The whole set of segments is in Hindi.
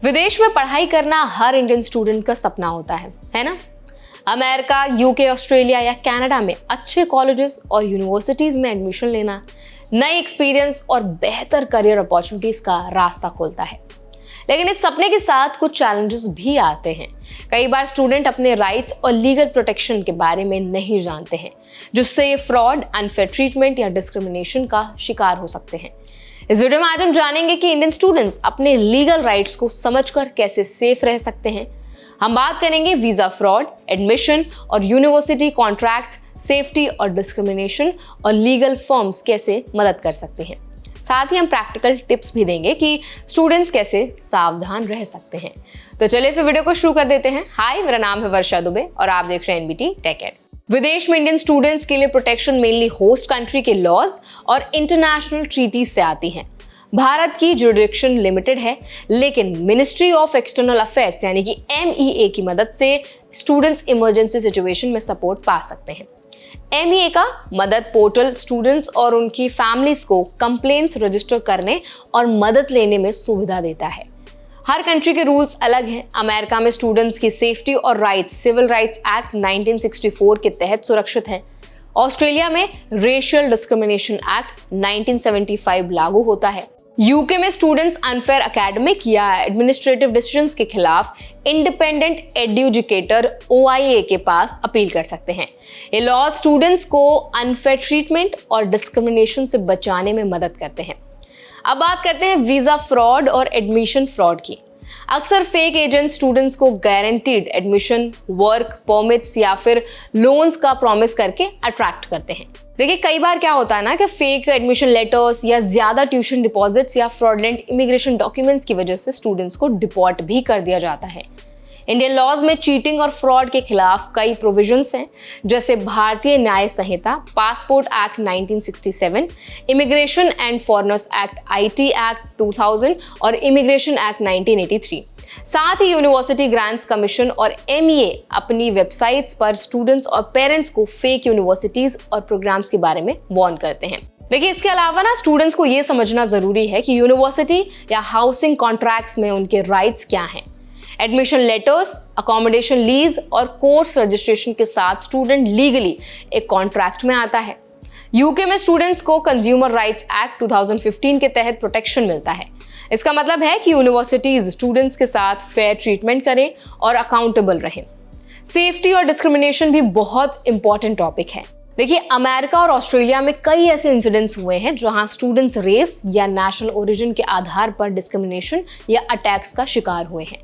विदेश में पढ़ाई करना हर इंडियन स्टूडेंट का सपना होता है ना। अमेरिका, यूके, ऑस्ट्रेलिया या कनाडा में अच्छे कॉलेजेस और यूनिवर्सिटीज में एडमिशन लेना नई एक्सपीरियंस और बेहतर करियर अपॉर्चुनिटीज का रास्ता खोलता है। लेकिन इस सपने के साथ कुछ चैलेंजेस भी आते हैं। कई बार स्टूडेंट अपने राइट्स और लीगल प्रोटेक्शन के बारे में नहीं जानते हैं, जिससे ये फ्रॉड, अनफेयर ट्रीटमेंट या डिस्क्रिमिनेशन का शिकार हो सकते हैं। इस वीडियो में आज हम जानेंगे कि इंडियन स्टूडेंट्स अपने लीगल राइट्स को समझकर कैसे सेफ रह सकते हैं। हम बात करेंगे वीजा फ्रॉड, एडमिशन और यूनिवर्सिटी कॉन्ट्रैक्ट्स, सेफ्टी और डिस्क्रिमिनेशन और लीगल फर्म्स कैसे मदद कर सकते हैं। साथ ही हम प्रैक्टिकल टिप्स भी देंगे कि स्टूडेंट्स कैसे सावधान रह सकते हैं। तो चलिए फिर वीडियो को शुरू कर देते हैं। हाय, मेरा नाम है वर्षा दुबे और आप देख रहे हैं एनबीटी टेक एड। विदेश में इंडियन स्टूडेंट्स के लिए प्रोटेक्शन मेनली होस्ट कंट्री के लॉज और इंटरनेशनल ट्रीटीज से आती हैं। भारत की जुरिडिक्शन लिमिटेड है, लेकिन मिनिस्ट्री ऑफ एक्सटर्नल अफेयर्स यानी कि MEA की मदद से स्टूडेंट्स इमरजेंसी सिचुएशन में सपोर्ट पा सकते हैं। MEA का मदद पोर्टल स्टूडेंट्स और उनकी फैमिलीज को कंप्लेंट्स रजिस्टर करने और मदद लेने में सुविधा देता है। हर कंट्री के रूल्स अलग हैं। अमेरिका में स्टूडेंट्स की सेफ्टी और राइट्स सिविल राइट्स एक्ट 1964 के तहत सुरक्षित हैं। ऑस्ट्रेलिया में रेशियल डिस्क्रिमिनेशन एक्ट 1975 लागू होता है। यूके में स्टूडेंट्स अनफेयर एकेडमिक या एडमिनिस्ट्रेटिव डिसीजंस के खिलाफ इंडिपेंडेंट एडजुकेटर OIA के पास अपील कर सकते हैं। ये लॉ स्टूडेंट्स को अनफेयर ट्रीटमेंट और डिस्क्रिमिनेशन से बचाने में मदद करते हैं। अब बात करते हैं वीजा फ्रॉड और एडमिशन फ्रॉड की। अक्सर फेक एजेंट स्टूडेंट्स को गारंटीड एडमिशन, वर्क परमिट्स या फिर लोन्स का प्रॉमिस करके अट्रैक्ट करते हैं। देखिए, कई बार क्या होता है ना कि फेक एडमिशन लेटर्स या ज्यादा ट्यूशन डिपॉजिट्स या फ्रॉडलेंट इमिग्रेशन डॉक्यूमेंट्स की वजह से स्टूडेंट्स को डिपोर्ट भी कर दिया जाता है। इंडियन लॉज में चीटिंग और फ्रॉड के खिलाफ कई प्रोविजंस हैं, जैसे Bharatiya Nyaya Sanhita, passport act 1967, immigration and foreigners act IT act 2000 और इमिग्रेशन एक्ट 1983। साथ ही यूनिवर्सिटी ग्रांट्स कमीशन और MEA अपनी वेबसाइट्स पर स्टूडेंट्स और पेरेंट्स को फेक यूनिवर्सिटीज और प्रोग्राम्स के बारे में वार्न करते हैं। देखिए, इसके अलावा ना स्टूडेंट्स को ये समझना जरूरी है कि यूनिवर्सिटी या हाउसिंग कॉन्ट्रैक्ट्स में उनके राइट्स क्या हैं। एडमिशन लेटर्स, अकोमोडेशन लीज और कोर्स रजिस्ट्रेशन के साथ स्टूडेंट लीगली एक कॉन्ट्रैक्ट में आता है। यूके में स्टूडेंट्स को कंज्यूमर राइट्स एक्ट 2015 के तहत प्रोटेक्शन मिलता है। इसका मतलब है कि यूनिवर्सिटीज स्टूडेंट्स के साथ फेयर ट्रीटमेंट करें और अकाउंटेबल रहें। सेफ्टी और डिस्क्रिमिनेशन भी बहुत इंपॉर्टेंट टॉपिक है। देखिए, अमेरिका और ऑस्ट्रेलिया में कई ऐसे इंसिडेंट्स हुए हैं जहां स्टूडेंट्स रेस या नेशनल ओरिजिन के आधार पर डिस्क्रिमिनेशन या अटैक्स का शिकार हुए हैं।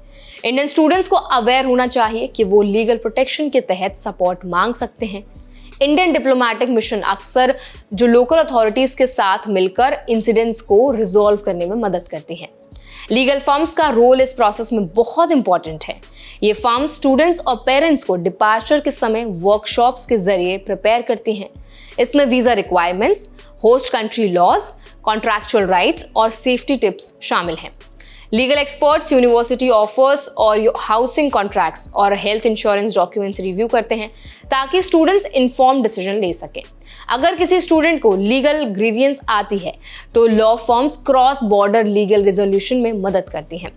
इंडियन स्टूडेंट्स को अवेयर होना चाहिए कि वो लीगल प्रोटेक्शन के तहत सपोर्ट मांग सकते हैं। इंडियन डिप्लोमेटिक मिशन अक्सर जो लोकल अथॉरिटीज के साथ मिलकर इंसिडेंट्स को रिजॉल्व करने में मदद करती हैं। लीगल फर्म्स का रोल इस प्रोसेस में बहुत इंपॉर्टेंट है। ये फर्म स्टूडेंट्स और पेरेंट्स को डिपार्चर के समय वर्कशॉप्स के जरिए प्रिपेयर करती हैं। इसमें visa requirements, host country laws, contractual rights और सेफ्टी टिप्स शामिल हैं। लीगल एक्सपर्ट्स यूनिवर्सिटी ऑफर्स और हाउसिंग कॉन्ट्रैक्ट्स और हेल्थ इंश्योरेंस डॉक्यूमेंट्स रिव्यू करते हैं ताकि स्टूडेंट्स इन्फॉर्म्ड डिसीजन ले सकें। अगर किसी स्टूडेंट को लीगल ग्रीवियंस आती है तो law firms cross border legal resolution में मदद करती हैं।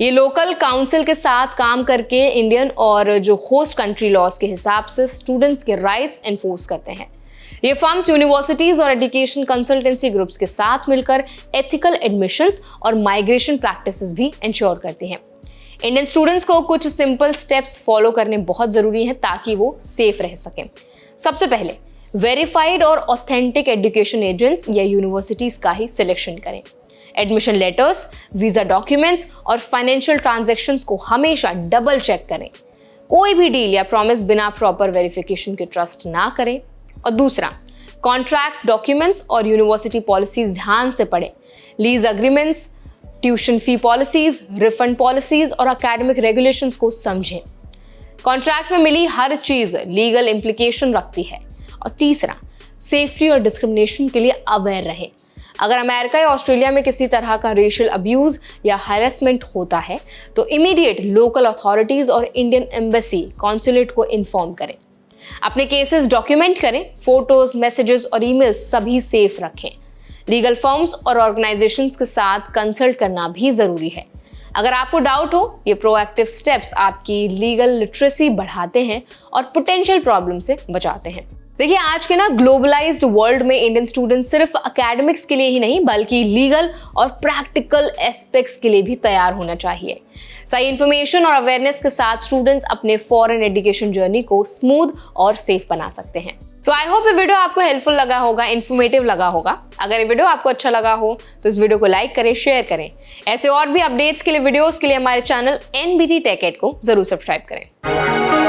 ये लोकल काउंसिल के साथ काम करके इंडियन और जो होस्ट कंट्री लॉज के हिसाब से स्टूडेंट्स के राइट्स एनफोर्स करते हैं। ये फर्म्स यूनिवर्सिटीज और एजुकेशन कंसल्टेंसी ग्रुप्स के साथ मिलकर एथिकल एडमिशंस और माइग्रेशन प्रैक्टिसेस भी इंश्योर करती हैं। इंडियन स्टूडेंट्स को कुछ सिंपल स्टेप्स फॉलो करने बहुत जरूरी हैं ताकि वो सेफ रह सकें। सबसे पहले वेरीफाइड और ऑथेंटिक एजुकेशन एजेंट्स या यूनिवर्सिटीज का ही सिलेक्शन करें। एडमिशन लेटर्स, वीजा डॉक्यूमेंट्स और फाइनेंशियल ट्रांजैक्शंस को हमेशा डबल चेक करें। कोई भी डील या प्रॉमिस बिना प्रॉपर वेरिफिकेशन के ट्रस्ट ना करें। और दूसरा, कॉन्ट्रैक्ट डॉक्यूमेंट्स और यूनिवर्सिटी पॉलिसीज ध्यान से पढ़ें। Lease agreements, tuition fee policies, refund policies और एकेडमिक रेगुलेशंस को समझें। कॉन्ट्रैक्ट में मिली हर चीज लीगल इम्प्लीकेशन रखती है। और तीसरा, सेफ्टी और डिस्क्रिमिनेशन के लिए अवेयर रहें। अगर अमेरिका या ऑस्ट्रेलिया में किसी तरह का रेशियल अब्यूज या हैरेसमेंट होता है तो इमीडिएट लोकल अथॉरिटीज और इंडियन एम्बेसी कॉन्सुलेट को इन्फॉर्म करें। अपने केसेस डॉक्यूमेंट करें। फोटोज, मैसेजेस और ईमेल्स सभी सेफ रखें। लीगल फर्म्स और ऑर्गेनाइजेशंस के साथ कंसल्ट करना भी जरूरी है। अगर आपको डाउट हो, ये प्रोएक्टिव स्टेप्स आपकी लीगल लिटरेसी बढ़ाते हैं और पोटेंशियल प्रॉब्लम से बचाते हैं। देखिए, आज के ग्लोबलाइज्ड वर्ल्ड में इंडियन स्टूडेंट सिर्फ एकेडमिक्स के लिए ही नहीं बल्कि लीगल और प्रैक्टिकल एस्पेक्ट्स के लिए भी तैयार होना चाहिए। सही इन्फॉर्मेशन और अवेयरनेस के साथ स्टूडेंट्स अपने फॉरेन एजुकेशन जर्नी को स्मूथ और सेफ बना सकते हैं। सो आई होप ये वीडियो आपको हेल्पफुल लगा होगा, इन्फॉर्मेटिव लगा होगा। अगर ये वीडियो आपको अच्छा लगा हो तो इस वीडियो को लाइक करें, शेयर करें। ऐसे और भी अपडेट्स के लिए, वीडियोस के लिए हमारे चैनल NBT Tech Ed को जरूर सब्सक्राइब करें।